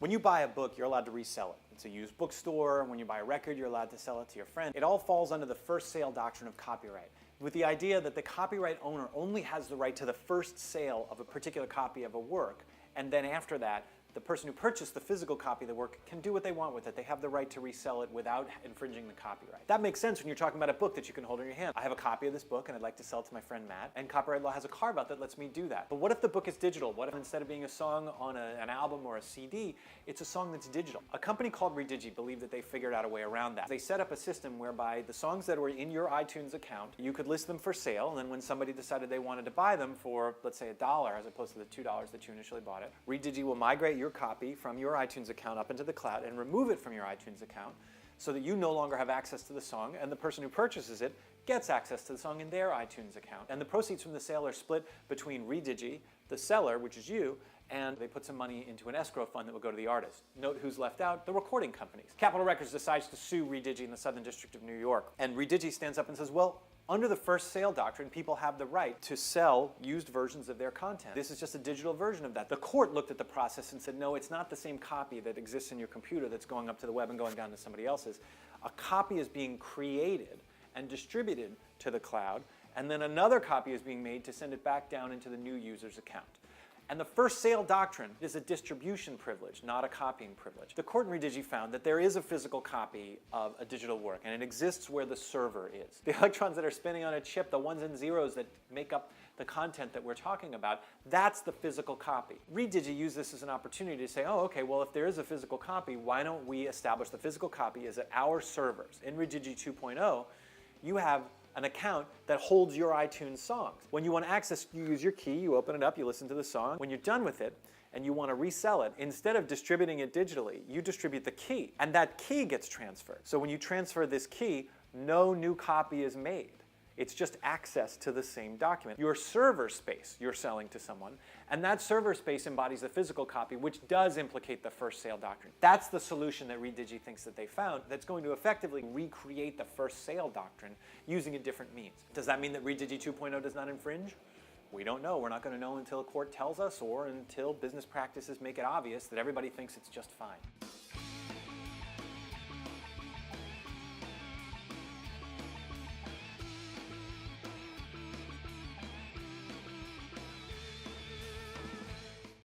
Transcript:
When you buy a book, you're allowed to resell it. It's a used bookstore. When you buy a record, you're allowed to sell it to your friend. It all falls under the first sale doctrine of copyright, with the idea that the copyright owner only has the right to the first sale of a particular copy of a work, and then after that, the person who purchased the physical copy of the work can do what they want with it. They have the right to resell it without infringing the copyright. That makes sense when you're talking about a book that you can hold in your hand. I have a copy of this book and I'd like to sell it to my friend Matt, and copyright law has a carve-out that lets me do that. But what if the book is digital? What if instead of being a song on an album or a CD, it's a song that's digital? A company called Redigi believed that they figured out a way around that. They set up a system whereby the songs that were in your iTunes account, you could list them for sale, and then when somebody decided they wanted to buy them for, let's say, $1 as opposed to the $2 that you initially bought it, Redigi will migrate your copy from your iTunes account up into the cloud and remove it from your iTunes account so that you no longer have access to the song, and the person who purchases it gets access to the song in their iTunes account. And the proceeds from the sale are split between Redigi, the seller, which is you, and they put some money into an escrow fund that will go to the artist. Note who's left out: the recording companies. Capitol Records decides to sue Redigi in the Southern District of New York, and Redigi stands up and says, well, under the first sale doctrine, people have the right to sell used versions of their content. This is just a digital version of that. The court looked at the process and said, no, it's not the same copy that exists in your computer that's going up to the web and going down to somebody else's. A copy is being created and distributed to the cloud, and then another copy is being made to send it back down into the new user's account. And the first sale doctrine is a distribution privilege, not a copying privilege. The court in Redigi found that there is a physical copy of a digital work, and it exists where the server is. The electrons that are spinning on a chip, the ones and zeros that make up the content that we're talking about, that's the physical copy. Redigi used this as an opportunity to say, oh, okay, well, if there is a physical copy, why don't we establish the physical copy is at our servers? In Redigi 2.0, you have an account that holds your iTunes songs. When you want to access, you use your key, you open it up, you listen to the song. When you're done with it and you want to resell it, instead of distributing it digitally, you distribute the key, and that key gets transferred. So when you transfer this key, no new copy is made. It's just access to the same document. Your server space you're selling to someone, and that server space embodies the physical copy, which does implicate the first sale doctrine. That's the solution that Redigi thinks that they found that's going to effectively recreate the first sale doctrine using a different means. Does that mean that Redigi 2.0 does not infringe? We don't know. We're not going to know until a court tells us or until business practices make it obvious that everybody thinks it's just fine.